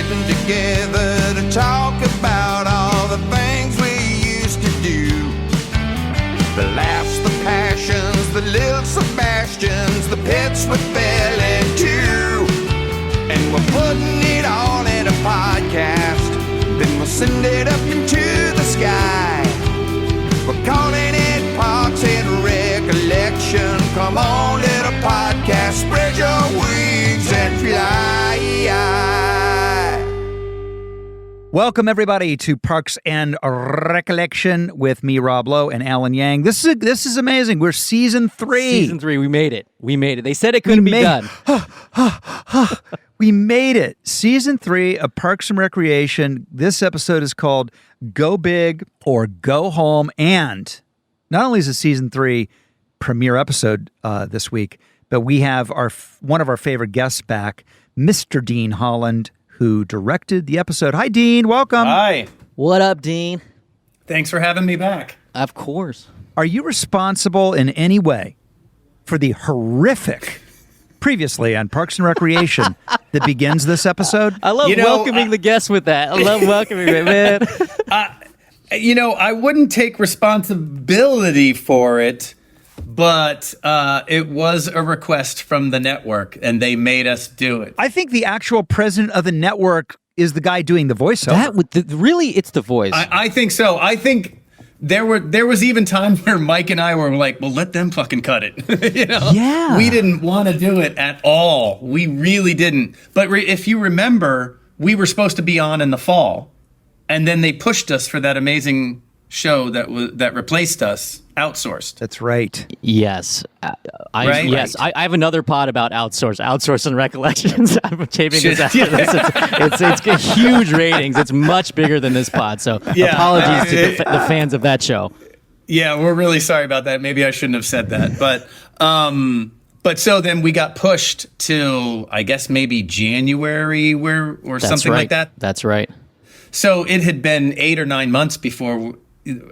getting together to talk about all the things we used to do. The laughs, the passions, the little Sebastians, the pits we fell into. And we're putting it all in a podcast, then we'll send it up into the sky. We're calling it Parks and Recollection. Come on, little podcast, spread your wings and fly. Welcome, everybody, to Parks and Recollection with me, Rob Lowe, and Alan Yang. This is amazing. We're season 3. Season 3. We made it. They said it couldn't be done. We made it. Season 3 of Parks and Recreation. This episode is called Go Big or Go Home. And not only is it season 3 premiere episode this week, but we have one of our favorite guests back, Mr. Dean Holland, who directed the episode. Hi, Dean. Welcome. Hi. What up, Dean? Thanks for having me back. Of course. Are you responsible in any way for the horrific previously on Parks and Recreation that begins this episode? I love welcoming the guests with that. I love welcoming it, man. I wouldn't take responsibility for it, but it was a request from the network, and they made us do it. I think the actual president of the network is the guy doing the voiceover. Really, it's the voice. I think so. I think there was even time where Mike and I were like, well, let them fucking cut it. Yeah. We didn't want to do it at all. We really didn't. But if you remember, we were supposed to be on in the fall, and then they pushed us for that amazing show that replaced us, outsourced. That's right. Yes. Right? Yes. I have another pod about outsourcing recollections. I'm taping this after this. It's got huge ratings. It's much bigger than this pod. So apologies to the fans of that show. Yeah, we're really sorry about that. Maybe I shouldn't have said that. But so then we got pushed to, I guess, maybe January or something like that. That's right. So it had been 8 or 9 months before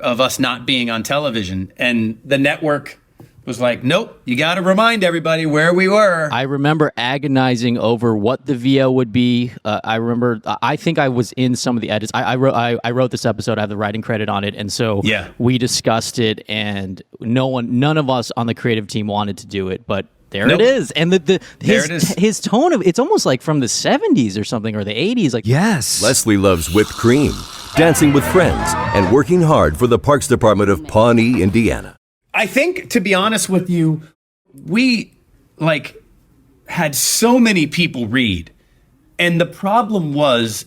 of us not being on television, and the network was like, nope, you got to remind everybody where we were. I remember agonizing over what the VO would be. I think I was in some of the edits. I wrote this episode. I have the writing credit on it, and so we discussed it, and none of us on the creative team wanted to do it, but there it is. And his tone of it's almost like from the 70s or something, or the 80s. Like, yes. Leslie loves whipped cream, dancing with friends, and working hard for the Parks Department of Pawnee, Indiana. I think, to be honest with you, we had so many people read, and the problem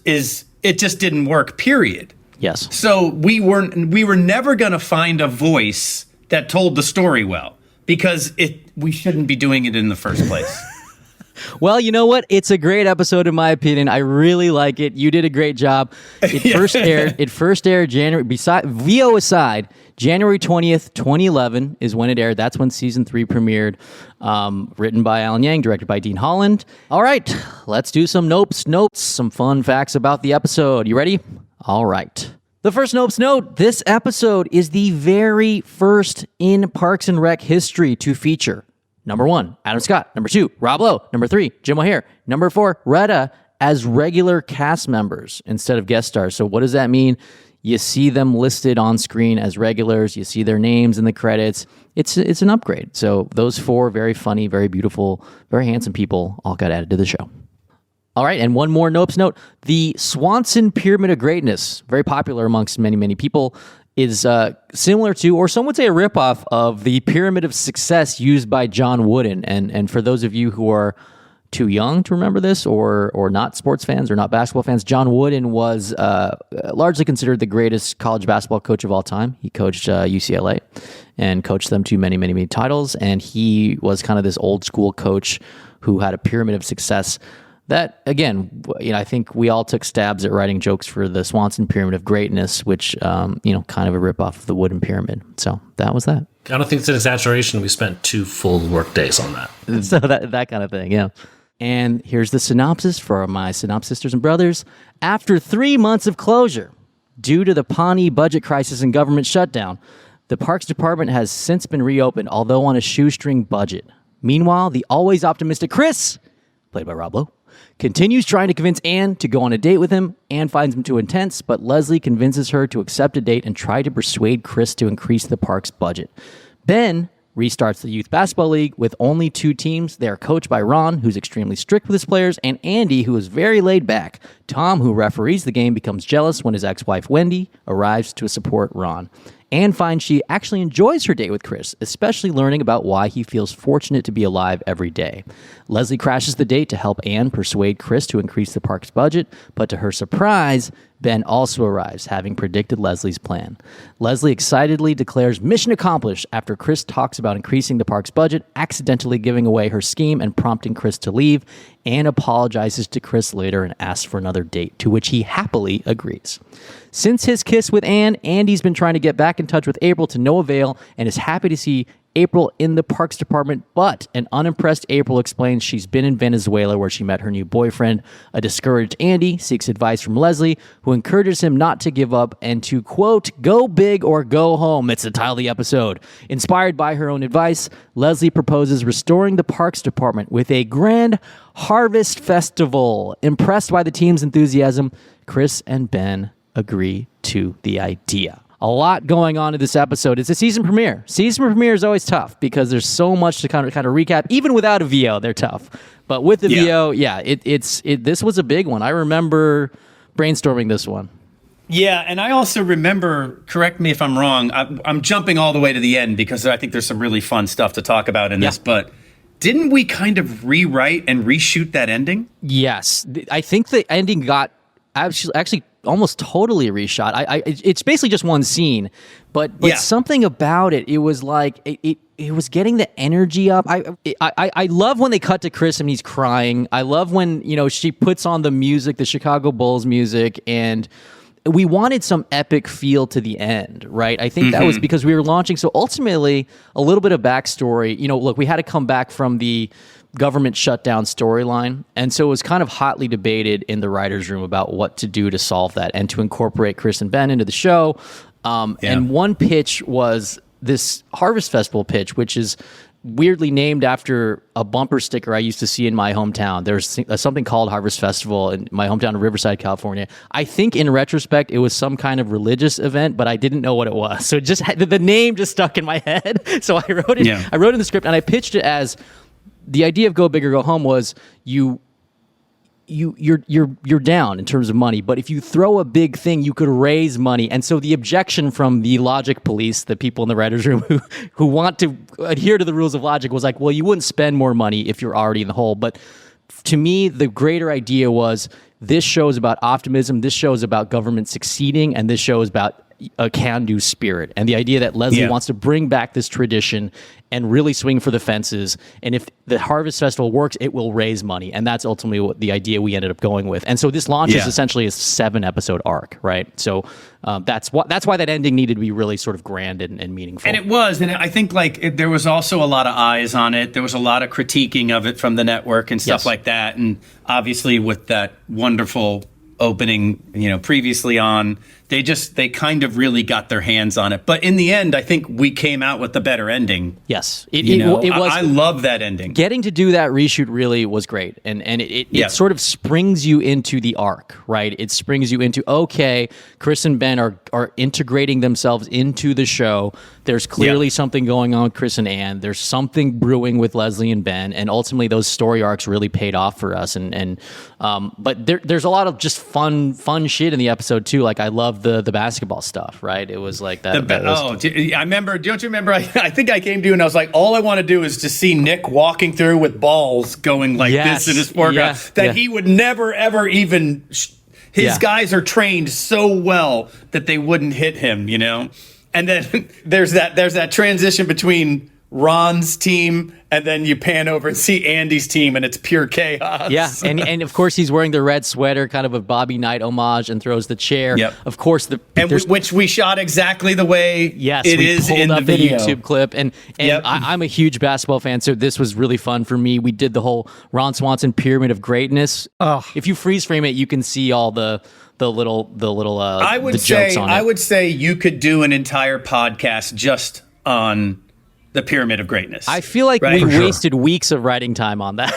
is it just didn't work, period. Yes. So we were never going to find a voice that told the story well, because we shouldn't be doing it in the first place. Well, you know what? It's a great episode, in my opinion. I really like it. You did a great job. It first aired January. VO aside, January 20th, 2011 is when it aired. That's when season 3 premiered. Written by Alan Yang, directed by Dean Holland. All right, let's do some notes, some fun facts about the episode. You ready? All right. The first Nopes note, this episode is the very first in Parks and Rec history to feature number 1, Adam Scott. Number 2, Rob Lowe. Number 3, Jim O'Hare. Number 4, Retta as regular cast members instead of guest stars. So what does that mean? You see them listed on screen as regulars. You see their names in the credits. It's an upgrade. So those 4 very funny, very beautiful, very handsome people all got added to the show. All right, and one more Nopes note. The Swanson Pyramid of Greatness, very popular amongst many, many people, is similar to, or some would say a ripoff of, the Pyramid of Success used by John Wooden. And for those of you who are too young to remember this, or not sports fans or not basketball fans, John Wooden was largely considered the greatest college basketball coach of all time. He coached UCLA and coached them to many, many, many titles. And he was kind of this old school coach who had a pyramid of success that, again, I think we all took stabs at writing jokes for the Swanson Pyramid of Greatness, which, kind of a ripoff of the wooden pyramid. So that was that. I don't think it's an exaggeration. We spent 2 full work days on that. So that kind of thing, yeah. And here's the synopsis for my Synopsis sisters and brothers. After 3 months of closure, due to the Pawnee budget crisis and government shutdown, the Parks Department has since been reopened, although on a shoestring budget. Meanwhile, the always optimistic Chris, played by Rob Lowe, Continues trying to convince Anne to go on a date with him. Anne finds him too intense, but Leslie convinces her to accept a date and try to persuade Chris to increase the park's budget. Ben restarts the youth basketball league with only 2 teams. They are coached by Ron, who's extremely strict with his players, and Andy, who is very laid back. Tom, who referees the game, becomes jealous when his ex-wife Wendy arrives to support Ron. Anne finds she actually enjoys her date with Chris, especially learning about why he feels fortunate to be alive every day. Leslie crashes the date to help Anne persuade Chris to increase the park's budget, but to her surprise, Ben also arrives, having predicted Leslie's plan. Leslie excitedly declares mission accomplished after Chris talks about increasing the park's budget, accidentally giving away her scheme and prompting Chris to leave. Anne apologizes to Chris later and asks for another date, to which he happily agrees. Since his kiss with Anne, Andy's been trying to get back in touch with April to no avail and is happy to see April in the parks department, but an unimpressed April explains she's been in Venezuela where she met her new boyfriend. A discouraged Andy seeks advice from Leslie, who encourages him not to give up and to, quote, go big or go home. It's the title of the episode. Inspired by her own advice, Leslie proposes restoring the parks department with a grand harvest festival. Impressed by the team's enthusiasm, Chris and Ben agree to the idea. A lot going on in this episode. It's a season premiere. Season premiere is always tough because there's so much to kind of recap. Even without a VO, they're tough. But with the VO, this was a big one. I remember brainstorming this one. Yeah, and I also remember, correct me if I'm wrong, I'm jumping all the way to the end because I think there's some really fun stuff to talk about in this, but didn't we kind of rewrite and reshoot that ending? Yes. I think the ending got actually almost totally reshot. It's basically just one scene, but something about it, it was like it was getting the energy up. I love when they cut to Chris and he's crying. I love when she puts on the music, the Chicago Bulls music, and we wanted some epic feel to the end, right? I think that was because we were launching. So ultimately, a little bit of backstory. Look, we had to come back from the government shutdown storyline. And so it was kind of hotly debated in the writer's room about what to do to solve that and to incorporate Chris and Ben into the show. And one pitch was this Harvest Festival pitch, which is weirdly named after a bumper sticker I used to see in my hometown. There's something called Harvest Festival in my hometown of Riverside, California. I think in retrospect, it was some kind of religious event, but I didn't know what it was. So it just the name just stuck in my head. So I wrote it. Yeah. I wrote in the script and I pitched it as the idea of go big or go home was you're down in terms of money, but if you throw a big thing, you could raise money. And so the objection from the logic police, the people in the writer's room who want to adhere to the rules of logic, was like, well, you wouldn't spend more money if you're already in the hole. But to me, the greater idea was this show is about optimism, this show is about government succeeding, and this show is about a can-do spirit. And the idea that Leslie wants to bring back this tradition and really swing for the fences. And if the Harvest Festival works, it will raise money. And that's ultimately what the idea we ended up going with. And so this launches essentially a 7-episode arc, right? So that's why that ending needed to be really sort of grand and meaningful. And it was. And I think there was also a lot of eyes on it. There was a lot of critiquing of it from the network and stuff like that. And obviously with that wonderful opening, previously on, they kind of really got their hands on it. But in the end, I think we came out with the better ending. Yes. It was. I love that ending. Getting to do that reshoot really was great. And it sort of springs you into the arc, right? It springs you into, okay, Chris and Ben are integrating themselves into the show. There's clearly something going on with Chris and Anne. There's something brewing with Leslie and Ben. And ultimately, those story arcs really paid off for us. But there's a lot of just fun shit in the episode, too. Like, I love the basketball stuff, right? It was like that. I remember. Don't you remember? I think I came to you and I was like, all I want to do is to see Nick walking through with balls going like this in his foreground. He would never ever even. His guys are trained so well that they wouldn't hit him, And then there's that transition between Ron's team, and then you pan over and see Andy's team, and it's pure chaos. Yeah, and of course he's wearing the red sweater, kind of a Bobby Knight homage, and throws the chair. Yep. Of course, which we shot exactly the way it is in the video. YouTube clip. And I'm a huge basketball fan, so this was really fun for me. We did the whole Ron Swanson pyramid of greatness. If you freeze frame it, you can see all the little jokes on it. I would say you could do an entire podcast just on the Pyramid of Greatness. I feel like right? we wasted weeks of writing time on that.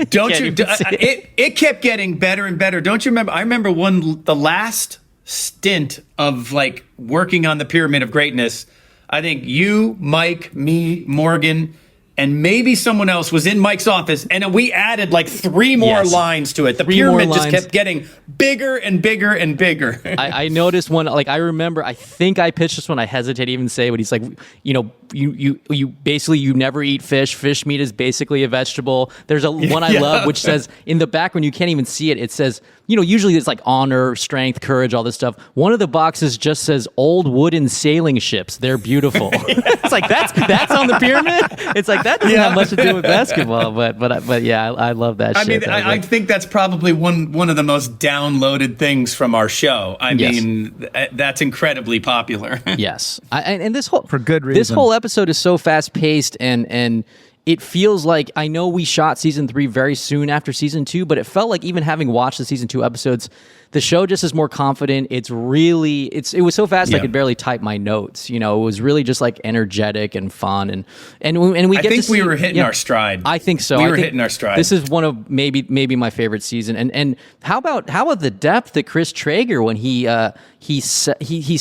Don't you? It kept getting better and better. Don't you remember? I remember the last stint of like working on the Pyramid of Greatness. I think you, Mike, me, Morgan, and maybe someone else was in Mike's office, and we added like 3 more lines to it. The pyramid just kept getting bigger and bigger and bigger. I noticed one, like I remember, I think I pitched this one. I hesitate to even say, but he's like, you know, you basically you never eat fish. Fish meat is basically a vegetable. There's one I love which says in the background, you can't even see it. It says, you know, usually it's like honor, strength, courage, all this stuff. One of the boxes just says old wooden sailing ships. They're beautiful. It's like that's on the pyramid. It's like that doesn't have much to do with basketball, but yeah, I love that. I mean, I think that's probably one of the most downloaded things from our show. I mean, that's incredibly popular. Yes, and this whole for good reason. This whole episode is so fast paced and it feels like, I know we shot season 3 very soon after season 2, but it felt like even having watched the season 2 episodes, the show just is more confident. It was so fast I could barely type my notes. You know, it was really just like energetic and fun, and we get to see, we were hitting our stride. I think so. We were hitting our stride. This is one of maybe my favorite season. And how about the depth that Chris Traeger, when he's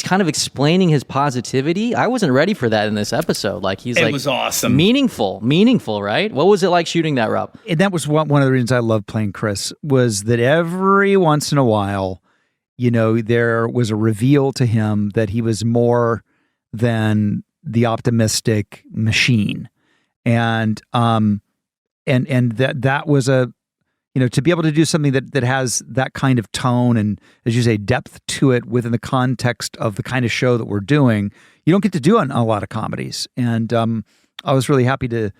kind of explaining his positivity. I wasn't ready for that in this episode. Like it was awesome, meaningful, right? What was it like shooting that, Rob? And that was one of the reasons I love playing Chris, was that every once in a while, you know, there was a reveal to him that he was more than the optimistic machine, and that was a, you know, to be able to do something that has that kind of tone and, as you say, depth to it within the context of the kind of show that we're doing, you don't get to do on a lot of comedies, and I was really happy to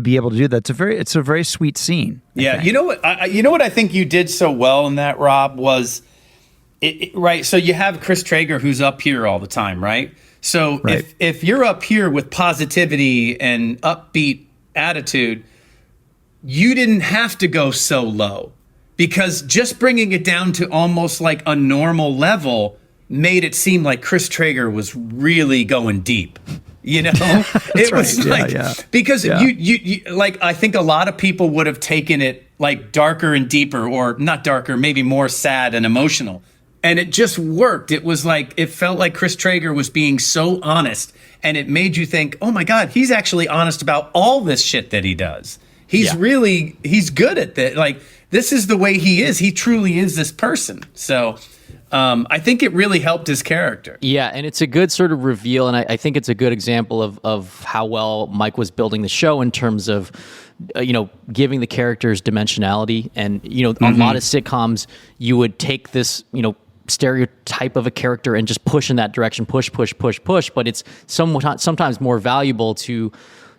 be able to do that. It's a very sweet scene. Yeah, you know what I think you did so well in that, Rob, was right. So you have Chris Traeger, who's up here all the time, right? So if you're up here with positivity and upbeat attitude, you didn't have to go so low, because just bringing it down to almost like a normal level made it seem like Chris Traeger was really going deep. You know, it was because you like, I think a lot of people would have taken it like darker and deeper, or not darker, maybe more sad and emotional. And it just worked. It was like, it felt like Chris Traeger was being so honest, and it made you think, oh my God, he's actually honest about all this shit that he does. He's good at that. Like, this is the way he is. He truly is this person. So I think it really helped his character. Yeah, and it's a good sort of reveal, and I think it's a good example of how well Mike was building the show in terms of, you know, giving the characters dimensionality. And, you know, a lot of sitcoms, you would take this, you know, stereotype of a character and just push in that direction, push, but it's sometimes more valuable to,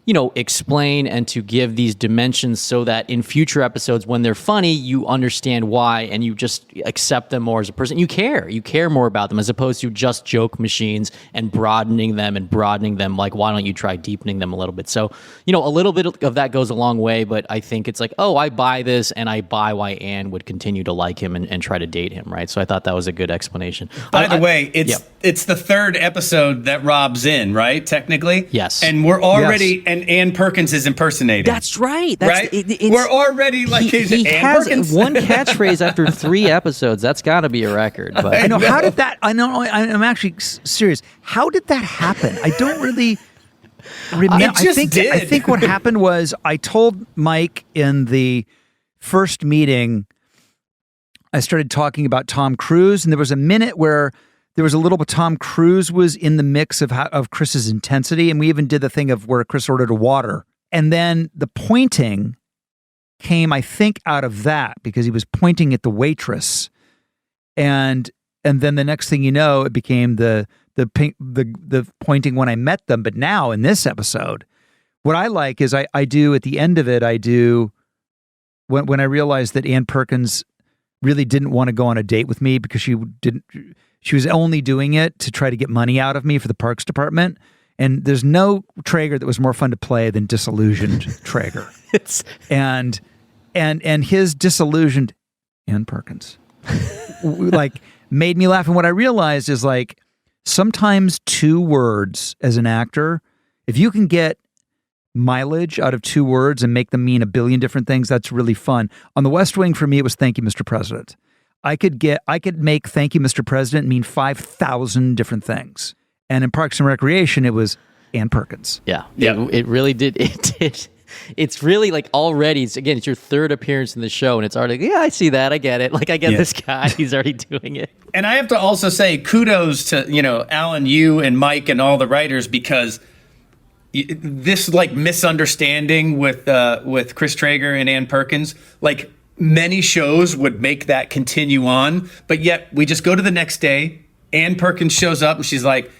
you know, explain and to give these dimensions so that in future episodes, when they're funny, you understand why, and you just accept them more as a person. You care more about them, as opposed to just joke machines and broadening them. Like, why don't you try deepening them a little bit? So, you know, a little bit of that goes a long way, but I think it's like, oh, I buy this, and I buy why Anne would continue to like him and try to date him, right? So I thought that was a good explanation. By the way, it's the 3rd episode that Rob's in, right? Technically? Yes. And we're already... And Ann Perkins is impersonating. That's right. We're already like, he has Perkins? One catchphrase after 3 episodes. That's got to be a record. But I know. How did that? I know. I'm actually serious. How did that happen? I don't really remember. I think what happened was, I told Mike in the first meeting, I started talking about Tom Cruise, and there was a minute where there was a little bit, Tom Cruise was in the mix of Chris's intensity, and we even did the thing of where Chris ordered a water. And then the pointing came, I think, out of that, because he was pointing at the waitress. And then the next thing you know, it became the pointing when I met them. But now in this episode, what I like is I do at the end of it, I do when I realized that Ann Perkins really didn't want to go on a date with me because she was only doing it to try to get money out of me for the Parks Department. And there's no Traeger that was more fun to play than disillusioned Traeger. And his disillusioned Ann Perkins like made me laugh. And what I realized is, like, sometimes 2 words as an actor, if you can get mileage out of 2 words and make them mean a billion different things. That's really fun. On The West Wing, for me, it was "Thank you, Mr. President." I could make "Thank you, Mr. President" mean 5,000 different things. And in Parks and Recreation, it was Ann Perkins. Yeah. It really did. It did. It's really like already, it's your third appearance in the show, and it's already, yeah, I see that. I get it. Like, I get this guy. He's already doing it. And I have to also say kudos to, Alan, you and Mike and all the writers, because this like misunderstanding with Chris Traeger and Ann Perkins, like many shows would make that continue on, but yet we just go to the next day. Ann Perkins shows up and she's like,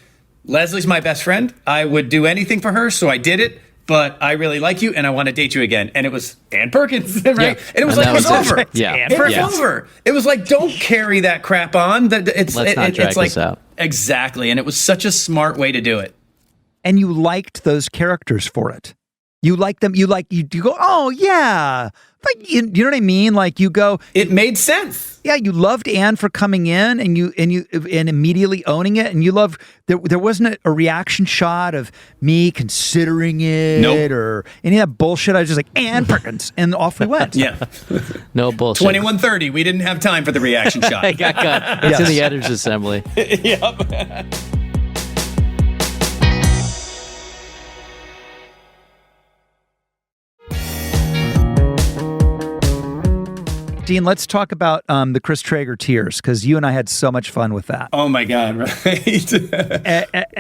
"Leslie's my best friend. I would do anything for her, so I did it. But I really like you, and I want to date you again." And it was Ann Perkins, right? Yeah. And it was like, it's over. Yeah. It was over. It was like, don't carry that crap on. Let's not drag it's like, this out. Exactly. And it was such a smart way to do it. And you liked those characters for it. You liked them. You go, oh, yeah. Like, you know what I mean? Like, you go. It made sense. Yeah, you loved Anne for coming in and immediately owning it, and you loved there wasn't a reaction shot of me considering it or any of that bullshit. I was just like, Ann Perkins, and off we went. Yeah, no bullshit. 21:30. We didn't have time for the reaction shot. I got cut. It's in the editor's assembly. Yep. Dean, let's talk about the Chris Traeger tears, because you and I had so much fun with that. Oh my God! Right.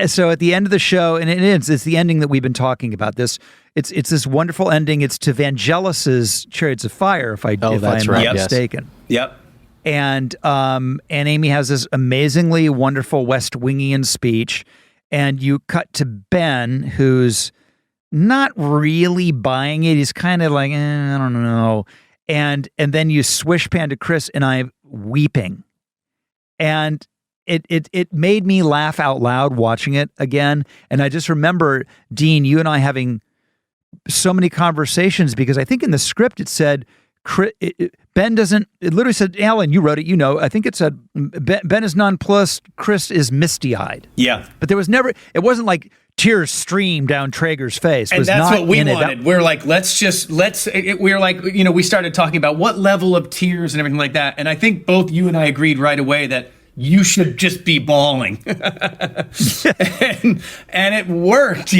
So at the end of the show, and it's the ending that we've been talking about. It's this wonderful ending. It's to Vangelis's Chariots of Fire, if I'm not mistaken. Yep. And Amy has this amazingly wonderful West Wingian speech, and you cut to Ben, who's not really buying it. He's kind of like, I don't know. And then you swish pan to Chris and I weeping. And it made me laugh out loud watching it again. And I just remember, Dean, you and I having so many conversations, because I think in the script it said, Ben doesn't, it literally said, Alan, you wrote it, I think it said, Ben is nonplussed, Chris is misty-eyed. Yeah. But there was never, it wasn't like tears streamed down Traeger's face. And that's what we wanted. We're like, we started talking about what level of tears and everything like that. And I think both you and I agreed right away that you should just be bawling. and it worked,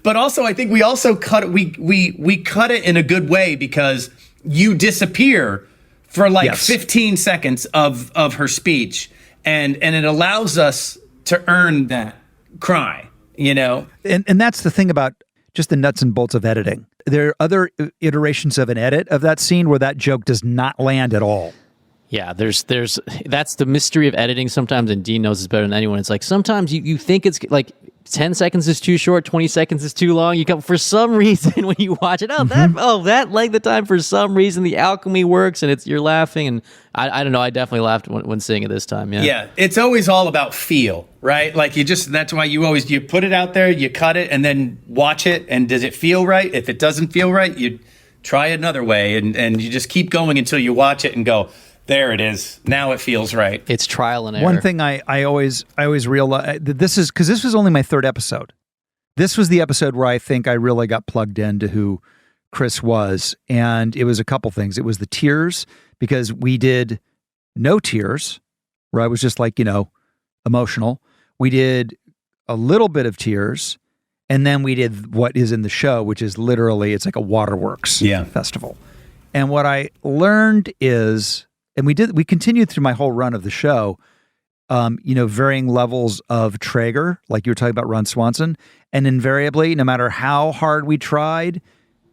But also, I think we also cut it, we cut it in a good way, because you disappear for 15 seconds of her speech, and it allows us to earn that cry. And that's the thing about just the nuts and bolts of editing. There are other iterations of an edit of that scene where that joke does not land at all. Yeah, there's that's the mystery of editing sometimes, and Dean knows this better than anyone. It's like sometimes you think it's like 10 seconds is too short, 20 seconds is too long. You come for some reason when you watch it, that length of time, for some reason the alchemy works, and you're laughing. And I don't know, I definitely laughed when seeing it this time. Yeah, it's always all about feel, right? Like that's why you put it out there, you cut it, and then watch it, and does it feel right? If it doesn't feel right, you try another way, and you just keep going until you watch it and go, there it is. Now it feels right. It's trial and error. One thing I always realize that this was only my third episode. This was the episode where I think I really got plugged into who Chris was. And it was a couple things. It was the tears, because we did no tears, where I was just like, emotional. We did a little bit of tears. And then we did what is in the show, which is literally, it's like a waterworks festival. And what I learned is, and we continued through my whole run of the show, varying levels of Traeger, like you were talking about Ron Swanson, and invariably, no matter how hard we tried,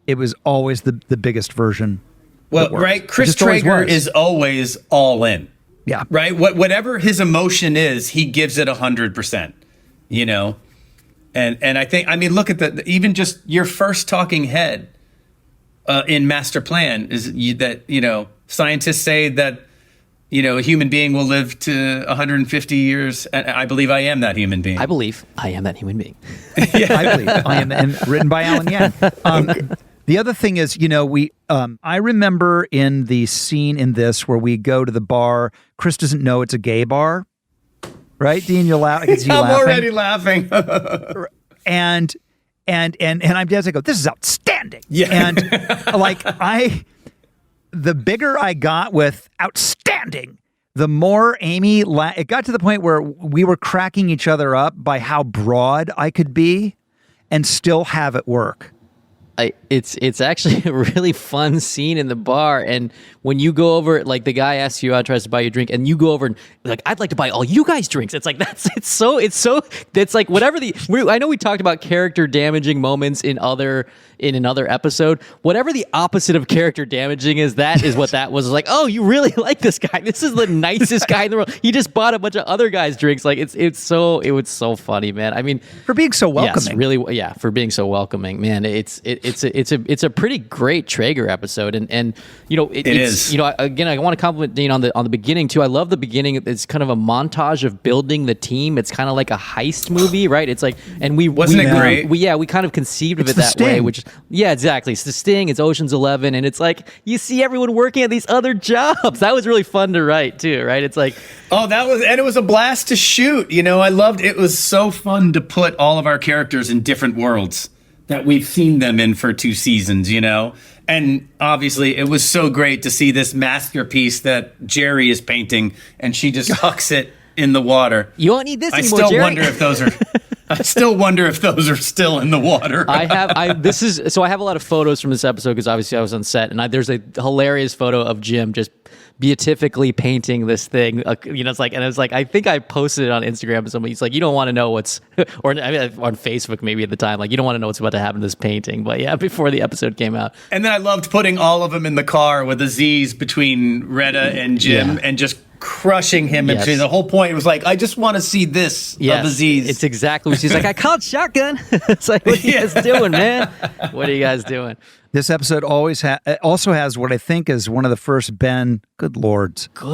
it was always the biggest version. Well, right, Chris Traeger is always all in. Yeah. Right? Whatever his emotion is, he gives it 100%, And I think, look at even just your first talking head in Master Plan is that, scientists say that, a human being will live to 150 years. And I believe I am that human being. I believe I am that human being. I believe I am, and written by Alan Yang. The other thing is, I remember in the scene in this where we go to the bar, Chris doesn't know it's a gay bar. Right, Dean? You're laughing. I'm already laughing. And And I'm dancing. I go, this is outstanding. Yeah. And the bigger I got with outstanding, the more Amy, it got to the point where we were cracking each other up by how broad I could be and still have it work. It's actually a really fun scene in the bar, and when you go over, like the guy asks you out, tries to buy you a drink, and you go over and like, I'd like to buy all you guys drinks. It's like it's like whatever I know we talked about character damaging moments in another episode. Whatever the opposite of character damaging is, that is what that was. Like, oh, you really like this guy? This is the nicest guy in the world. He just bought a bunch of other guys drinks. Like it was so funny, man. I mean, For being so welcoming. Yes, really, yeah, for being so welcoming, man. It's a pretty great Traeger episode, and you know it is. You know, again, I want to compliment Dean on the beginning too. I love the beginning. It's kind of a montage of building the team. It's kind of like a heist movie, right? It's like, and wasn't it great? We kind of conceived of it that way, which exactly. It's the Sting. It's Ocean's 11, and it's like you see everyone working at these other jobs. That was really fun to write too, right? It's like, oh, and it was a blast to shoot. You know, I loved it. Was so fun to put all of our characters in different worlds that we've seen them in for 2 seasons, you know? And obviously it was so great to see this masterpiece that Jerry is painting, and she just hucks it in the water. You won't need this anymore, Jerry. I still wonder if those are still in the water. I have a lot of photos from this episode because obviously I was on set, and there's a hilarious photo of Jim just beatifically painting this thing. You know, it's like I think I posted it on Instagram. Somebody's like, you don't want to know what's, or on Facebook maybe at the time, like you don't want to know what's about to happen to this painting. But yeah, before the episode came out. And then I loved putting all of them in the car with the Z's between Retta and Jim, and just crushing him. Yes. And the whole point was like, I just want to see this of the Z's. It's exactly what she's like. I called shotgun. It's like, what are you guys doing, man? What are you guys doing? This episode also has what I think is one of the first Ben, good lord, a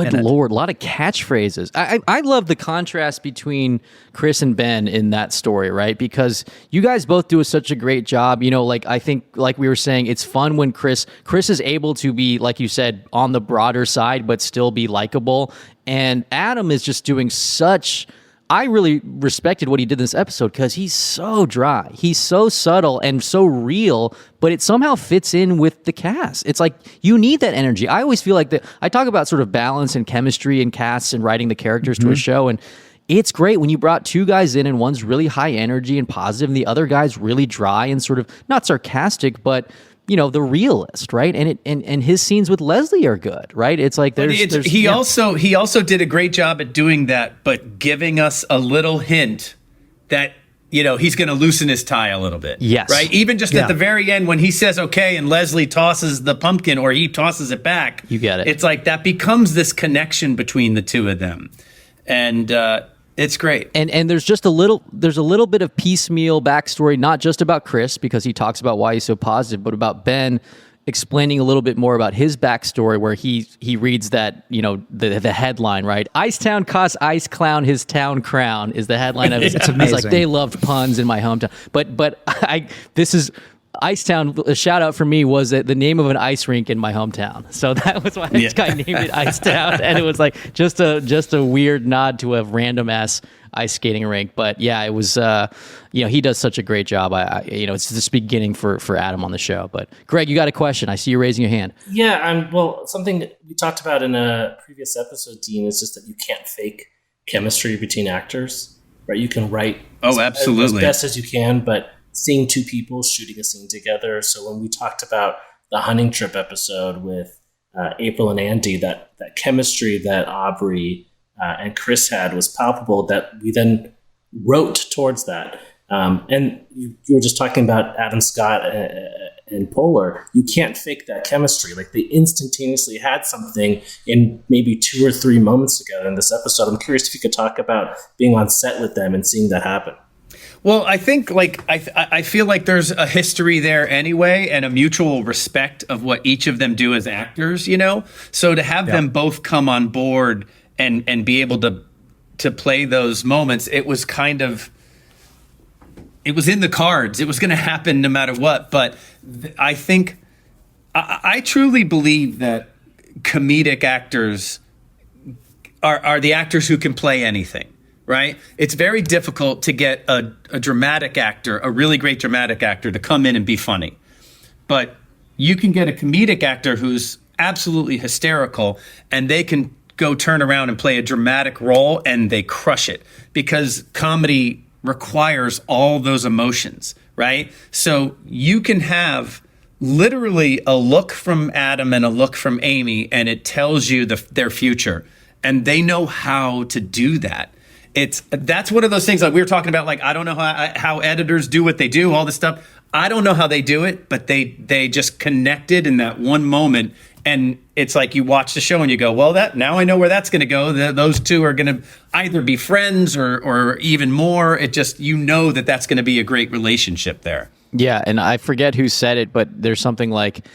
lot of catchphrases. I love the contrast between Chris and Ben in that story, right? Because you guys both do such a great job. You know, like I think, like we were saying, it's fun when Chris is able to be, like you said, on the broader side, but still be likable. And Adam is just doing such... I really respected what he did in this episode because he's so dry. He's so subtle and so real, but it somehow fits in with the cast. It's like you need that energy. I always feel like I talk about sort of balance and chemistry in casts and writing the characters to a show, and it's great when you brought 2 guys in and one's really high energy and positive and the other guy's really dry and sort of not sarcastic, but you know, the realist, right? And his scenes with Leslie are good, right? It's like he also did a great job at doing that, but giving us a little hint that, you know, he's going to loosen his tie a little bit. Yes. Right? Even just at the very end when he says, okay, and Leslie tosses the pumpkin or he tosses it back. You get it. It's like that becomes this connection between the two of them. And it's great. And there's just a little bit of piecemeal backstory, not just about Chris, because he talks about why he's so positive, but about Ben explaining a little bit more about his backstory, where he reads that, you know, the headline, right? Icetown costs Ice Clown his town crown is the headline of it. It's amazing. It's like, they loved puns in my hometown. But this is Icetown, a shout out for me was the name of an ice rink in my hometown. So that was why this guy named it Icetown. And it was like just a weird nod to a random ass ice skating rink. But yeah, it was, you know, he does such a great job. It's just beginning for Adam on the show. But Greg, you got a question. I see you raising your hand. Yeah. Well, something that we talked about in a previous episode, Dean, is just that you can't fake chemistry between actors, right? You can write absolutely as best as you can, but seeing 2 people shooting a scene together. So when we talked about the hunting trip episode with April and Andy, that chemistry that Aubrey and Chris had was palpable, that we then wrote towards that. And you were just talking about Adam Scott and Polar. You can't fake that chemistry. Like, they instantaneously had something in maybe 2 or 3 moments together in this episode. I'm curious if you could talk about being on set with them and seeing that happen. Well, I think I feel like there's a history there anyway, and a mutual respect of what each of them do as actors, you know? So to have them both come on board and be able to play those moments, it was in the cards. It was going to happen no matter what. But I think I truly believe that comedic actors are the actors who can play anything. right? It's very difficult to get a dramatic actor, a really great dramatic actor, to come in and be funny. But you can get a comedic actor who's absolutely hysterical, and they can go turn around and play a dramatic role, and they crush it, because comedy requires all those emotions, right? So you can have literally a look from Adam and a look from Amy, and it tells you their future, and they know how to do that. That's one of those things, like we were talking about, like, I don't know how editors do what they do, all this stuff. I don't know how they do it, but they just connected in that one moment. And it's like you watch the show and you go, well, now I know where that's going to go. Those two are going to either be friends or even more. It just, that's going to be a great relationship there. Yeah, and I forget who said it, but there's something like,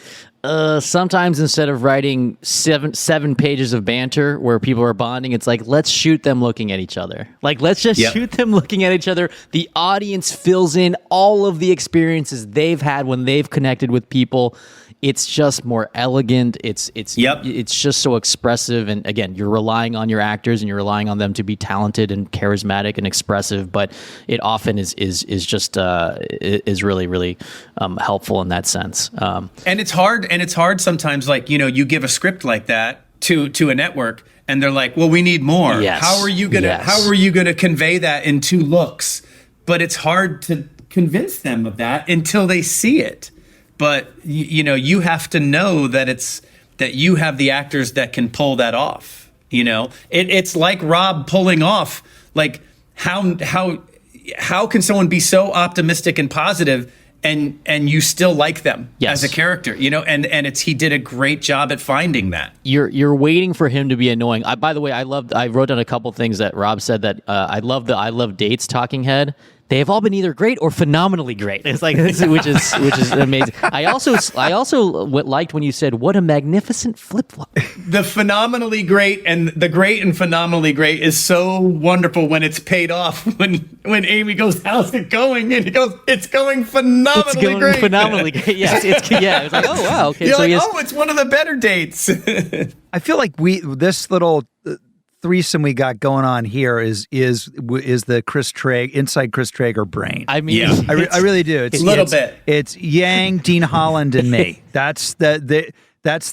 sometimes instead of writing seven pages of banter where people are bonding, it's like, let's shoot them looking at each other. Like, let's just shoot them looking at each other. The audience fills in all of the experiences they've had when they've connected with people. It's just more elegant. It's just so expressive. And again, you're relying on your actors and you're relying on them to be talented and charismatic and expressive. But it often is really, really helpful in that sense. And it's hard. And it's hard sometimes. Like, you give a script like that to a network, and they're like, "Well, we need more. Yes. How are you gonna convey that in 2 looks?" But it's hard to convince them of that until they see it. But you have to know that you have the actors that can pull that off. It's like Rob pulling off. Like, how can someone be so optimistic and positive and you still like them as a character? And he did a great job at finding that. You're waiting for him to be annoying. By the way, I wrote down a couple things that Rob said that I love dates talking head. They have all been either great or phenomenally great. It's like, which is amazing. I also liked when you said, "What a magnificent flip flop." The phenomenally great and the great and phenomenally great is so wonderful when it's paid off. When Amy goes, "How's it going?" and he goes, "It's going phenomenally great." Phenomenally great. Yes, it's like, oh wow, okay. You're it's one of the better dates. I feel like this little threesome we got going on here is the Chris Traeger, inside Chris Traeger brain. I mean, I really do. It's a little bit. It's Yang, Dean Holland, and me. Those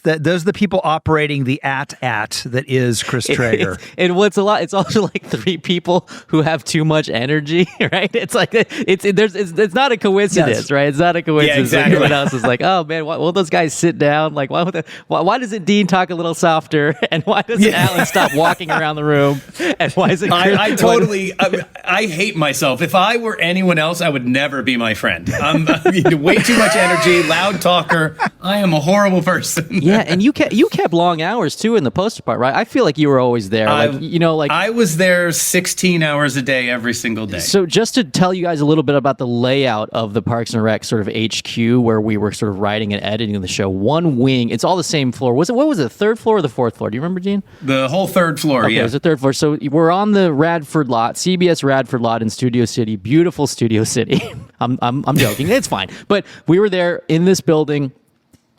are the people operating the at that is Chris Traeger. And what's a lot, it's also like 3 people who have too much energy, right? It's like it's not a coincidence, right? It's not a coincidence. Yeah, exactly. Everyone else is like, oh man, why won't those guys sit down? Like, why doesn't Dean talk a little softer? And why doesn't Alan stop walking around the room? And why is it? I hate myself. If I were anyone else, I would never be my friend. I'm way too much energy, loud talker. I am a horrible person. Yeah, and you kept long hours too in the poster part, right? I feel like you were always there. I was there 16 hours a day every single day. So just to tell you guys a little bit about the layout of the Parks and Rec sort of HQ, where we were sort of writing and editing the show. One wing, it's all the same floor. What was it? Third floor or the 4th floor? Do you remember, Gene? The whole 3rd floor. Okay, yeah, it was the 3rd floor. So we're on the Radford lot, CBS Radford lot in Studio City. Beautiful Studio City. I'm joking. It's fine, but we were there in this building.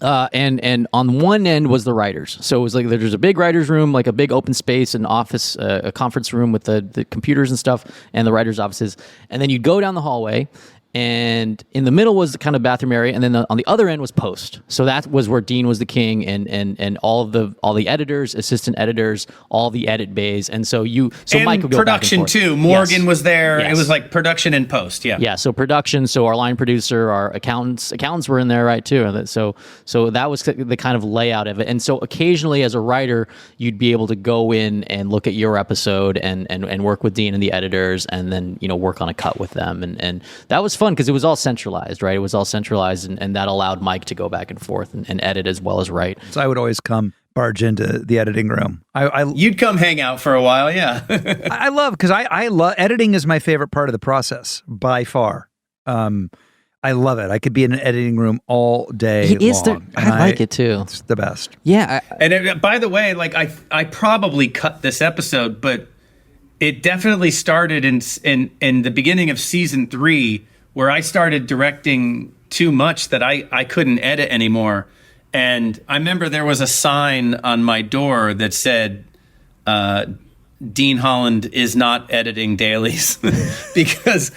And on one end was the writers. So it was like there's a big writers room, like a big open space, an office, a conference room with the computers and stuff, and the writers' offices. And then you'd go down the hallway, and in the middle was the kind of bathroom area, and then on the other end was post. So that was where Dean was the king, and all the editors, assistant editors, all the edit bays, and Mike would go production back and forth. too. Morgan was there. Yes. It was like production and post. Yeah. Yeah. So production. So our line producer, our accountants were in there, right, too. And so that was the kind of layout of it. And so occasionally, as a writer, you'd be able to go in and look at your episode and work with Dean and the editors, and then work on a cut with them, and that was fun because it was all centralized, right? It was all centralized, and that allowed Mike to go back and forth and edit as well as write. So I would always barge into the editing room. You'd come hang out for a while, yeah. I love, because I love, editing is my favorite part of the process by far. I love it. I could be in an editing room all day long. I like it too. It's the best. Yeah. By the way, like I probably cut this episode, but it definitely started in the beginning of season 3, where I started directing too much that I couldn't edit anymore. And I remember there was a sign on my door that said, Dean Holland is not editing dailies because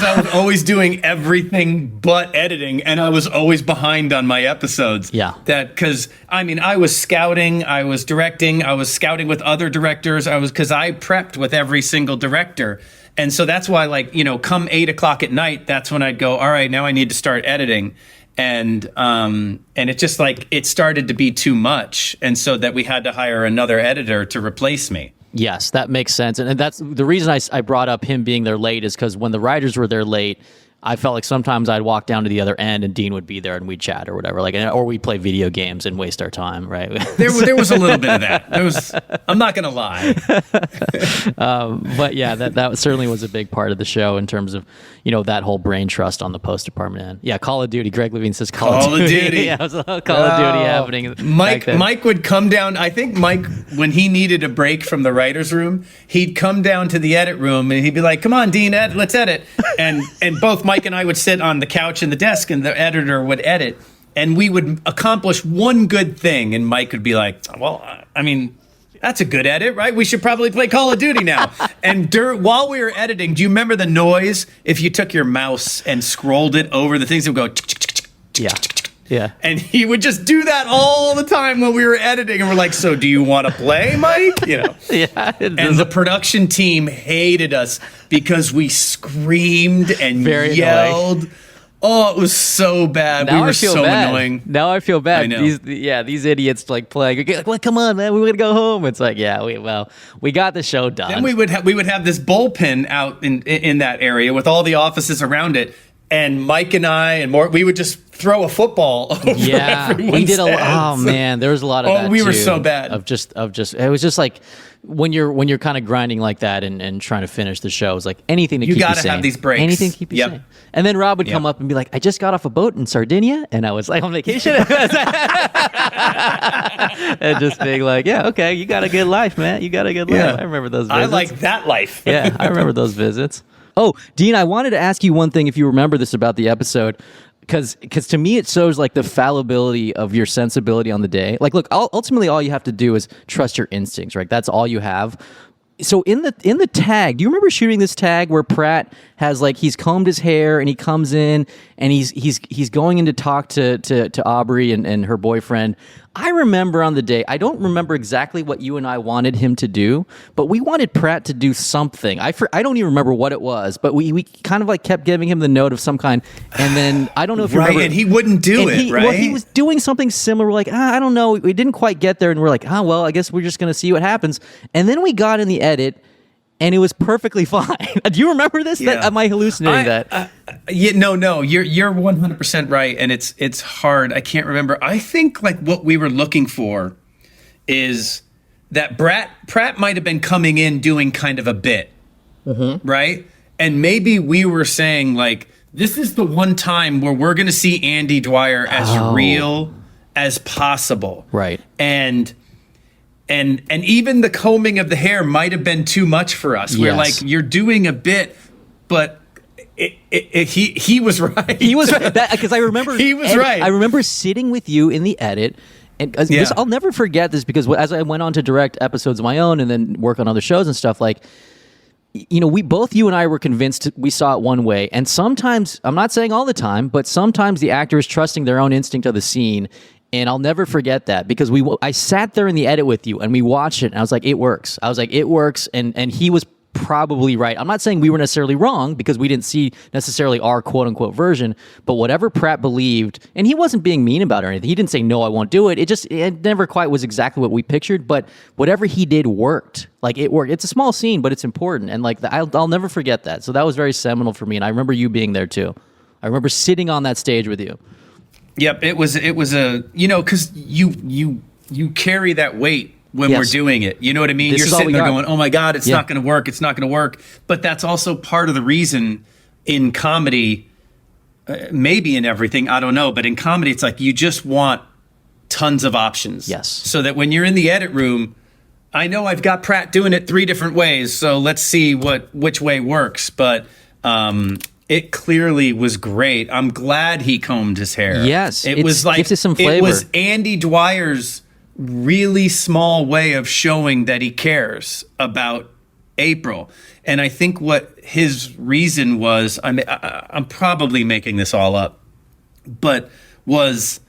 I was always doing everything but editing, and I was always behind on my episodes. Yeah. Because I was scouting, I was directing, I was scouting with other directors. Because I prepped with every single director. And so that's why, come 8 o'clock at night, that's when I'd go, all right, now I need to start editing. And it just it started to be too much. And so that we had to hire another editor to replace me. Yes, that makes sense. And that's the reason I brought up him being there late is because when the writers were there late, I felt like sometimes I'd walk down to the other end and Dean would be there and we'd chat or whatever, or we'd play video games and waste our time, right? There was a little bit of that. I'm not going to lie. But yeah, that certainly was a big part of the show in terms of, that whole brain trust on the post department end. Yeah, Call of Duty. Greg Levine says Call of Duty. Yeah, it was a Call of Duty happening. Mike would come down. I think Mike, when he needed a break from the writer's room, he'd come down to the edit room and he'd be like, come on, Dean, let's edit. And both Mike and I would sit on the couch and the desk and the editor would edit. And we would accomplish one good thing. And Mike would be like, well, that's a good edit, right? We should probably play Call of Duty now. And while we were editing, do you remember the noise if you took your mouse and scrolled it over the things that would go? Yeah. Yeah. And he would just do that all the time when we were editing. And we're like, so do you want to play, Mike? Yeah. And the production team hated us because we screamed and Very yelled. annoying. Oh, it was so bad. Now we were I feel so bad. annoying. Now I feel bad. I know. These idiots playing. Well, come on, man, we're gonna go home. It's like, we got the show done. Then we would have this bullpen out in that area with all the offices around it, and Mike and I and more, we would just throw a football over everyone's we did heads. Oh man, there was a lot of that. Oh, we were too, so bad. Of just it was just like when you're kind of grinding like that and trying to finish the show, it's like anything to keep you sane. You gotta have these breaks. Anything to keep you sane. And then Rob would come up and be like, I just got off a boat in Sardinia and I was like on vacation. And just being like, yeah, okay, you got a good life, man. You got a good life. Yeah. I remember those visits. I like that life. Yeah, I remember those visits. Oh, Dean, I wanted to ask you one thing if you remember this about the episode. Because to me, it shows the fallibility of your sensibility on the day. Look, ultimately, all you have to do is trust your instincts, right? That's all you have. So in the tag, do you remember shooting this tag where Pratt has he's combed his hair and he comes in and he's going in to talk to Aubrey and her boyfriend? I remember on the day, I don't remember exactly what you and I wanted him to do, but we wanted Pratt to do something. I don't even remember what it was, but we kind of kept giving him the note of some kind, and then I don't know if you remember. And he wouldn't do it, right? Well, he was doing something similar. We're like, I don't know. We didn't quite get there, and we're like, well, I guess we're just going to see what happens. And then we got in the edit, and it was perfectly fine. Do you remember this? Yeah. Am I hallucinating that? No. You're 100% right, and it's hard. I can't remember. I think what we were looking for is that Pratt might have been coming in doing kind of a bit, right? And maybe we were saying this is the one time where we're going to see Andy Dwyer as real as possible, Right? And even the combing of the hair might have been too much for us. We're Yes. you're doing a bit, but he was right. He was right because I remember He was right. I remember sitting with you in the edit, and I'll never forget this because as I went on to direct episodes of my own and then work on other shows and stuff, you and I were convinced we saw it one way, and sometimes, I'm not saying all the time, but sometimes the actor is trusting their own instinct of the scene. And I'll never forget that because I sat there in the edit with you and we watched it and I was like, it works. And he was probably right. I'm not saying we were necessarily wrong because we didn't see necessarily our quote unquote version, but whatever Pratt believed, and he wasn't being mean about it or anything. He didn't say, no, I won't do it. It never quite was exactly what we pictured, but whatever he did worked. It worked. It's a small scene, but it's important. And I'll never forget that. So that was very seminal for me. And I remember you being there too. I remember sitting on that stage with you. Yep, it was a because you carry that weight when we're doing it. You know what I mean? You're sitting there going, "Oh my God, it's not going to work. It's not going to work." But that's also part of the reason in comedy, maybe in everything, I don't know. But in comedy, it's you just want tons of options. Yes. So that when you're in the edit room, I know I've got Pratt doing it 3 different ways. So let's see which way works. But it clearly was great. I'm glad he combed his hair. Yes, it was gives it some flavor. It was Andy Dwyer's really small way of showing that he cares about April. And I think what his reason was, I'm probably making this all up, but was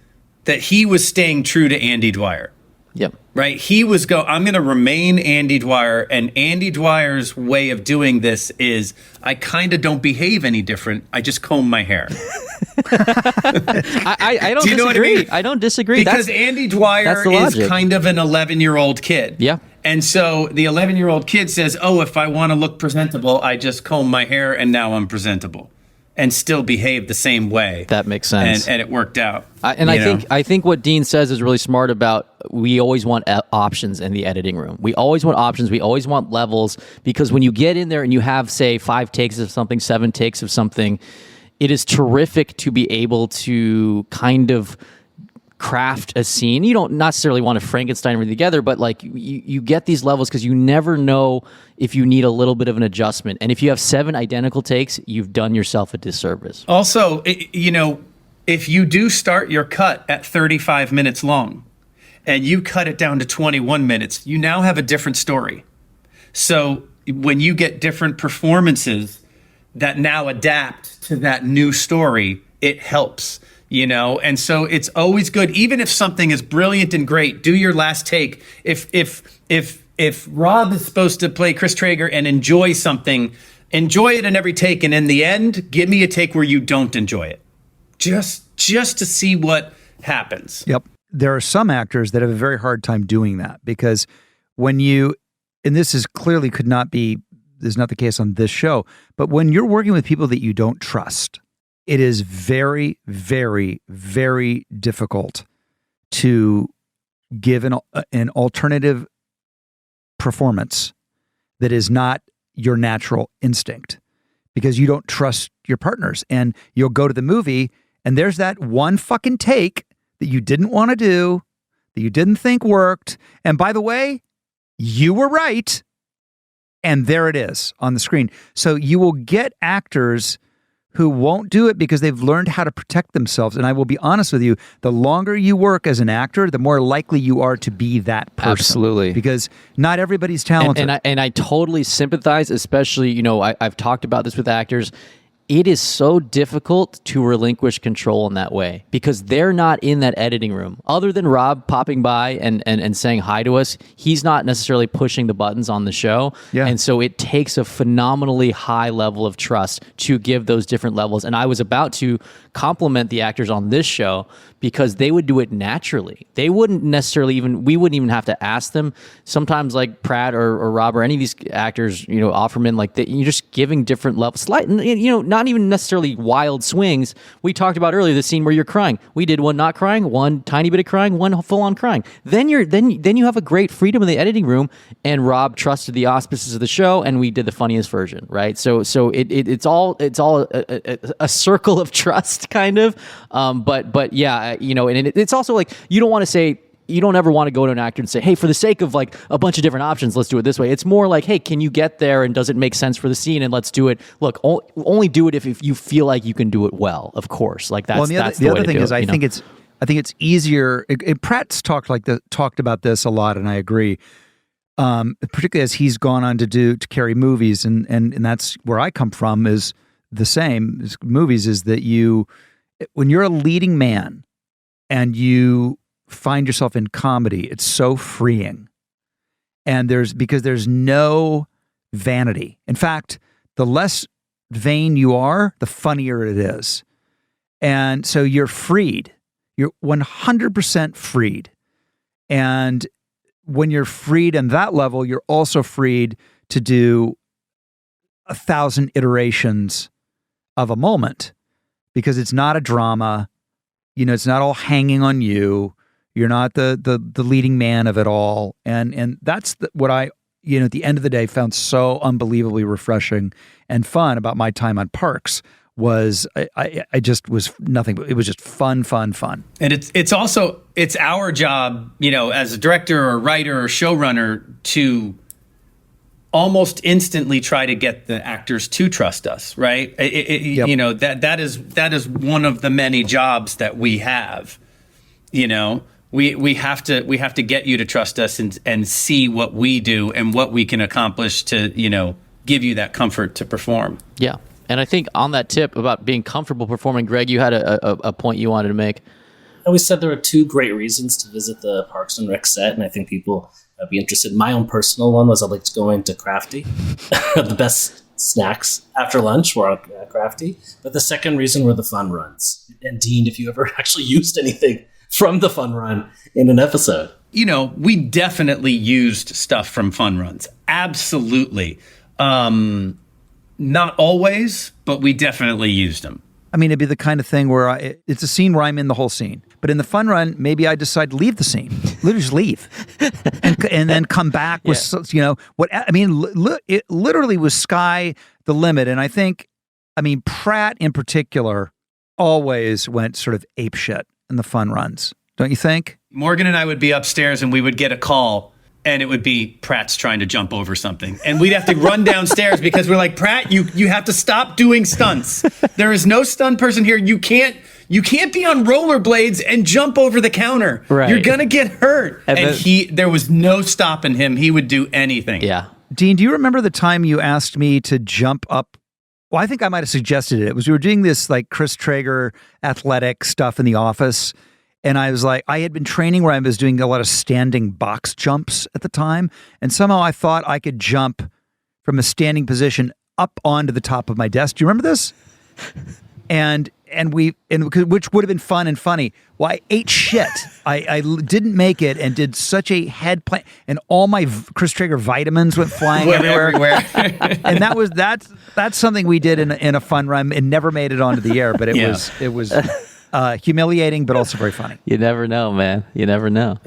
that he was staying true to Andy Dwyer. Yep. Right? He was I'm going to remain Andy Dwyer, and Andy Dwyer's way of doing this is I kind of don't behave any different. I just comb my hair. I don't Do you know what I disagree. mean? I don't disagree. Because Andy Dwyer that's the is logic. kind of an 11-year-old kid. Yeah. And so the 11-year-old kid says, oh, if I want to look presentable, I just comb my hair and now I'm presentable. And still behave the same way. That makes sense. And it worked out. I think what Dean says is really smart about we always want options in the editing room. We always want options. We always want levels, because when you get in there and you have, say, 5 takes of something, 7 takes of something, it is terrific to be able to kind of craft a scene. You don't necessarily want to Frankenstein everything together, but like you get these levels because you never know if you need a little bit of an adjustment. And if you have 7 identical takes, you've done yourself a disservice. Also, if you do start your cut at 35 minutes long and you cut it down to 21 minutes, you now have a different story. So when you get different performances that now adapt to that new story, it helps. And so it's always good, even if something is brilliant and great, do your last take. If Rob is supposed to play Chris Traeger and enjoy something, enjoy it in every take, and in the end, give me a take where you don't enjoy it, just to see what happens. Yep. There are some actors that have a very hard time doing that, because when you, and this is clearly is not the case on this show, but when you're working with people that you don't trust, it is very, very, very difficult to give an alternative performance that is not your natural instinct, because you don't trust your partners. And you'll go to the movie and there's that one fucking take that you didn't want to do, that you didn't think worked. And by the way, you were right. And there it is on the screen. So you will get actors who won't do it because they've learned how to protect themselves. And I will be honest with you, the longer you work as an actor, the more likely you are to be that person. Absolutely. Because not everybody's talented. And I totally sympathize, especially, I've talked about this with actors. It is so difficult to relinquish control in that way because they're not in that editing room. Other than Rob popping by and saying hi to us, he's not necessarily pushing the buttons on the show. Yeah. And so it takes a phenomenally high level of trust to give those different levels. And I was about to compliment the actors on this show because they would do it naturally. They wouldn't necessarily we wouldn't even have to ask them. Sometimes like Pratt or Rob or any of these actors, Offerman, you're just giving different levels, not even necessarily wild swings. We talked about earlier the scene where you're crying. We did one not crying, one tiny bit of crying, one full on crying. Then you have a great freedom in the editing room, and Rob trusted the auspices of the show, and we did the funniest version, right? So it's all a circle of trust, kind of. But yeah, and it's also like you don't want to say. You don't ever want to go to an actor and say, hey, for the sake of like a bunch of different options, let's do it this way. It's more like, hey, can you get there and does it make sense for the scene? And let's do it. Look, only do it if you feel like you can do it well, of course. Like that's the other thing is I think it's easier. Pratt's talked about this a lot, and I agree. Particularly as he's gone on to carry movies, and that's where I come from is the same as movies, is that when you're a leading man and you find yourself in comedy, it's so freeing. And because there's no vanity. In fact, the less vain you are, the funnier it is. And so you're freed. You're 100% freed. And when you're freed on that level, you're also freed to do 1,000 iterations of a moment, because it's not a drama. It's not all hanging on you. You're not the leading man of it all. And that's what I, at the end of the day, found so unbelievably refreshing and fun about my time on Parks was I just was nothing but it was just fun. And it's also our job, as a director or writer or showrunner to almost instantly try to get the actors to trust us, right? Yep. That is one of the many jobs that we have, we have to get you to trust us and see what we do and what we can accomplish to, give you that comfort to perform. Yeah. And I think on that tip about being comfortable performing, Greg, you had a point you wanted to make. I always said there are two great reasons to visit the Parks and Rec set, and I think people would be interested. My own personal one was I liked going to Crafty. The best snacks after lunch were at Crafty. But the second reason were the fun runs. And Dean, if you ever actually used anything from the fun run in an episode. We definitely used stuff from fun runs. Absolutely. Not always, but we definitely used them. I mean, it'd be the kind of thing where it's a scene where I'm in the whole scene. But in the fun run, maybe I decide to leave the scene. Literally just leave. and then come back with, it literally was sky the limit. And I think, Pratt in particular always went sort of apeshit in the fun runs. Don't you think? Morgan and I would be upstairs and we would get a call and it would be Pratt's trying to jump over something. And we'd have to run downstairs because we're like, Pratt, you have to stop doing stunts. There is no stunt person here. You can't be on rollerblades and jump over the counter. Right. You're going to get hurt. And there was no stopping him. He would do anything. Yeah. Dean, do you remember the time you asked me to jump up? Well, I think I might have suggested it. It was we were doing this like Chris Traeger athletic stuff in the office. And I was like, I had been training where I was doing a lot of standing box jumps at the time. And somehow I thought I could jump from a standing position up onto the top of my desk. Do you remember this? Which would have been fun and funny. Well, I ate shit. I didn't make it and did such a head plant, and all my Chris Traeger vitamins went flying everywhere. And that's something we did in a fun run and never made it onto the air. But it was humiliating, but also very funny. You never know, man. You never know.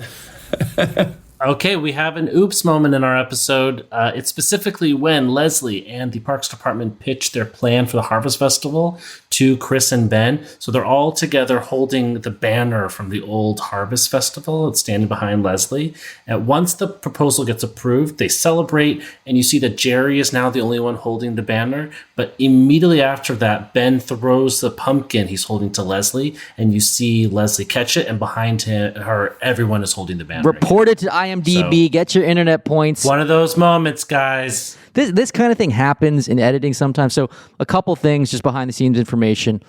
Okay, we have an oops moment in our episode. It's specifically when Leslie and the Parks Department pitched their plan for the Harvest Festival to Chris and Ben. So they're all together holding the banner from the old Harvest Festival. It's standing behind Leslie. And once the proposal gets approved, they celebrate, and you see that Jerry is now the only one holding the banner. But immediately after that, Ben throws the pumpkin he's holding to Leslie, and you see Leslie catch it, and behind her, everyone is holding the banner. Report it to IMDb. Get your internet points. One of those moments, guys. This kind of thing happens in editing sometimes. So a couple things, just behind the scenes information.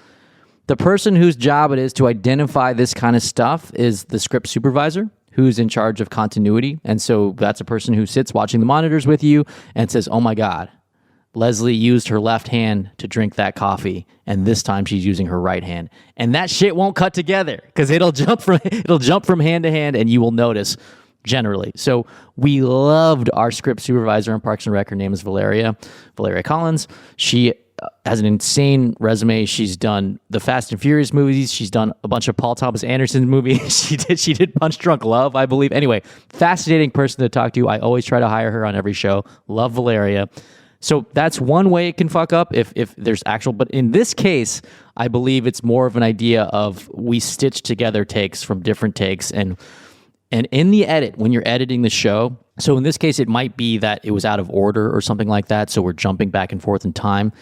The person whose job it is to identify this kind of stuff is the script supervisor, who's in charge of continuity. And so that's a person who sits watching the monitors with you and says, oh my God, Leslie used her left hand to drink that coffee, and this time she's using her right hand. And that shit won't cut together because it'll jump from hand to hand, and you will notice generally. So we loved our script supervisor in Parks and Rec. Her name is Valeria Collins. She has an insane resume. She's done the Fast and Furious movies. She's done a bunch of Paul Thomas Anderson movies. She did Punch Drunk Love, I believe. Anyway, fascinating person to talk to. I always try to hire her on every show. Love Valeria. So that's one way it can fuck up if there's actual, but in this case, I believe it's more of an idea of we stitch together takes from different takes, and in the edit, when you're editing the show, so in this case, it might be that it was out of order or something like that, so we're jumping back and forth in time,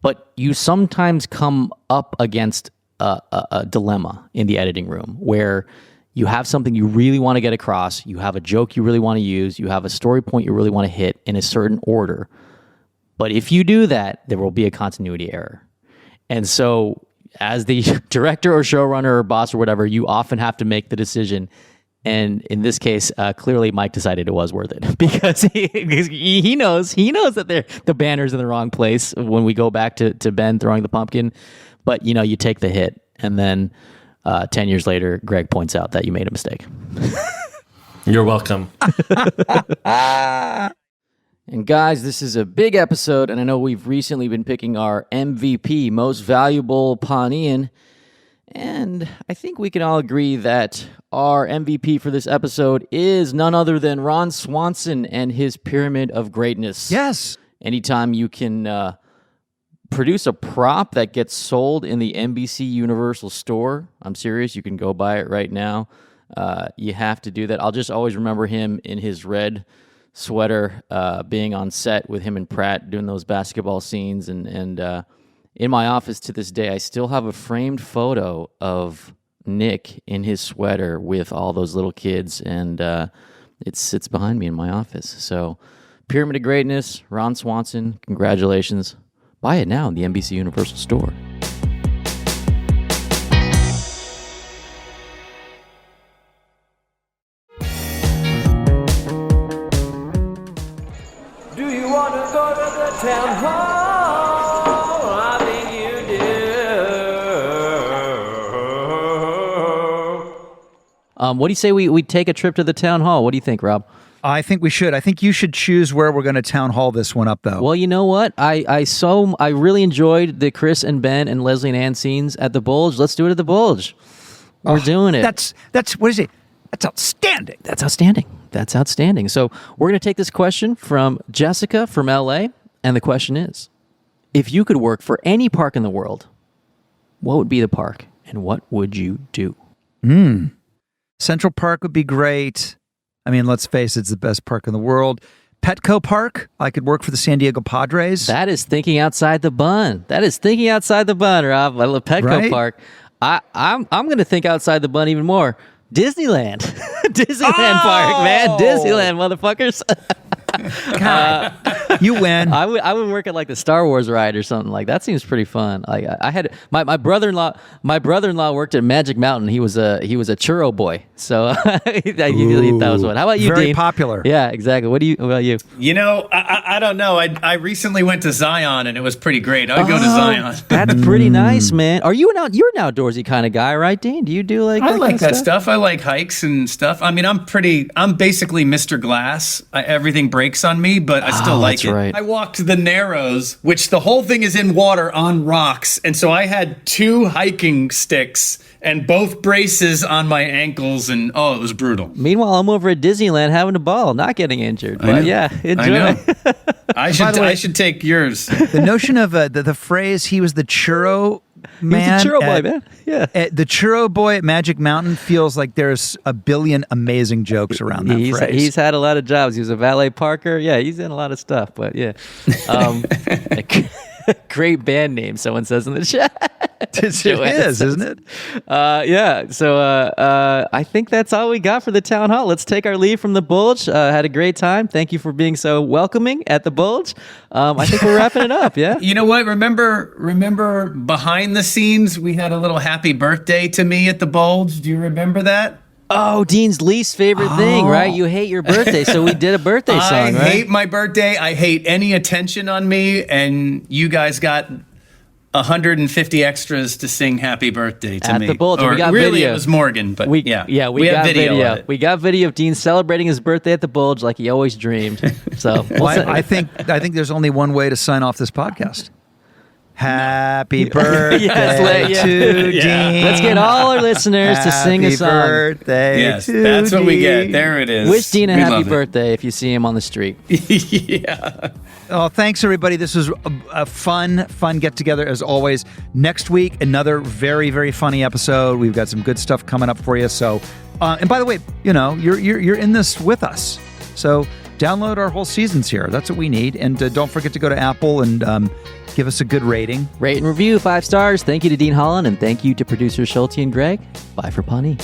but you sometimes come up against a dilemma in the editing room where you have something you really want to get across, you have a joke you really want to use, you have a story point you really want to hit in a certain order. But if you do that, there will be a continuity error. And so as the director or showrunner or boss or whatever, you often have to make the decision. And in this case, clearly Mike decided it was worth it because he knows that the banner's in the wrong place when we go back to Ben throwing the pumpkin. But, you take the hit. And then 10 years later, Greg points out that you made a mistake. You're welcome. And guys, this is a big episode, and I know we've recently been picking our MVP, most valuable Pawneean, and I think we can all agree that our MVP for this episode is none other than Ron Swanson and his Pyramid of Greatness. Yes. Anytime you can produce a prop that gets sold in the NBC Universal store, I'm serious, you can go buy it right now. You have to do that. I'll just always remember him in his red sweater, being on set with him and Pratt doing those basketball scenes, and in my office to this day I still have a framed photo of Nick in his sweater with all those little kids, and it sits behind me in my office. So, Pyramid of Greatness, Ron Swanson, congratulations. Buy it now in the NBC Universal Store. Do you want to go to the town hall? I think you do. What do you say we take a trip to the town hall? What do you think, Rob? I think we should. I think you should choose where we're going to town hall this one up, though. Well, you know what? I really enjoyed the Chris and Ben and Leslie and Ann scenes at the Bulge. Let's do it at the Bulge. We're doing it. That's what is it? That's outstanding. That's outstanding. That's outstanding. So we're going to take this question from Jessica from LA, and the question is, if you could work for any park in the world, what would be the park, and what would you do? Central Park would be great. I mean, let's face it, it's the best park in the world. Petco Park, I could work for the San Diego Padres. That is thinking outside the bun. Rob. I love Petco Right? Park. I'm going to think outside the bun even more. Disneyland. Disneyland Park, man. Disneyland, motherfuckers. God, you win. I would work at like the Star Wars ride or something like that. Seems pretty fun. Like I had my brother-in-law worked at Magic Mountain. He was a churro boy. So he that was one. How about you, Very Dean? popular. Yeah, exactly. What about you? You know, I don't know. I recently went to Zion and it was pretty great. I would go to Zion. That's pretty nice, man. You're an outdoorsy kind of guy, right, Dean? Do you do like I like kind of that stuff. I like hikes and stuff. I mean, I'm basically Mr. Glass. Everything breaks on me, but I still like that's it. right. I walked the Narrows, which the whole thing is in water on rocks. And so I had 2 hiking sticks and both braces on my ankles. And it was brutal. Meanwhile, I'm over at Disneyland having a ball, not getting injured. I know. But yeah, enjoy. I know. By the way- I should take yours. The notion of the phrase, he was the churro man. He's a churro boy, man. Yeah. The churro boy at Magic Mountain feels like there's a billion amazing jokes around that phrase. He's had a lot of jobs. He was a valet parker. Yeah, he's in a lot of stuff. But yeah, great band name. Someone says in the chat. It is, isn't it? Yeah. So I think that's all we got for the town hall. Let's take our leave from the Bulge. Had a great time. Thank you for being so welcoming at the Bulge. I think we're wrapping it up. Yeah. You know what? Remember behind the scenes, we had a little happy birthday to me at the Bulge. Do you remember that? Oh, Dean's least favorite thing, right? You hate your birthday, so we did a birthday song, I right? hate my birthday. I hate any attention on me, and you guys got 150 extras to sing happy birthday to At me. the Bulge. Or We got really, video. it was Morgan, but we have got video. of it. We got video of Dean celebrating his birthday at the Bulge like he always dreamed. So Well, I think there's only one way to sign off this podcast. Happy birthday to Dean. Let's get all our listeners to sing a song. Happy birthday Yes, to that's what we get. Dean. There it is. Wish Dean a We happy love it. birthday if you see him on the street. Yeah. Oh, thanks everybody. This was a fun get together as always. Next week, another very, very funny episode. We've got some good stuff coming up for you. So, and by the way, you're in this with us. So download our whole seasons here. That's what we need. And don't forget to go to Apple and give us a good rating. Rate and review 5 stars. Thank you to Dean Holland, and thank you to producers Schulte and Greg. Bye for Pawnee.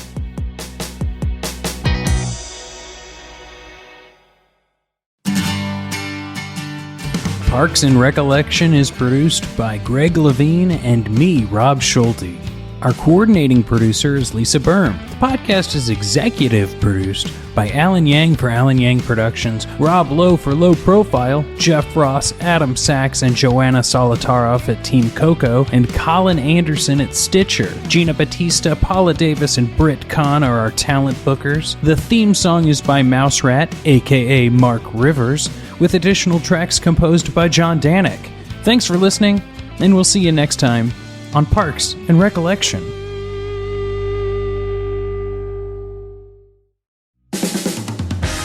Parks and Recollection is produced by Greg Levine and me, Rob Schulte. Our coordinating producer is Lisa Berm. The podcast is executive produced by Alan Yang for Alan Yang Productions, Rob Lowe for Low Profile, Jeff Ross, Adam Sachs, and Joanna Solitaroff at Team Coco, and Colin Anderson at Stitcher. Gina Batista, Paula Davis, and Britt Kahn are our talent bookers. The theme song is by Mouse Rat, aka Mark Rivers, with additional tracks composed by John Danik. Thanks for listening, and we'll see you next time on Parks and Recollection.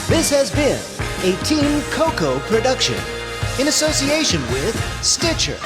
This has been a Team Coco production in association with Stitcher.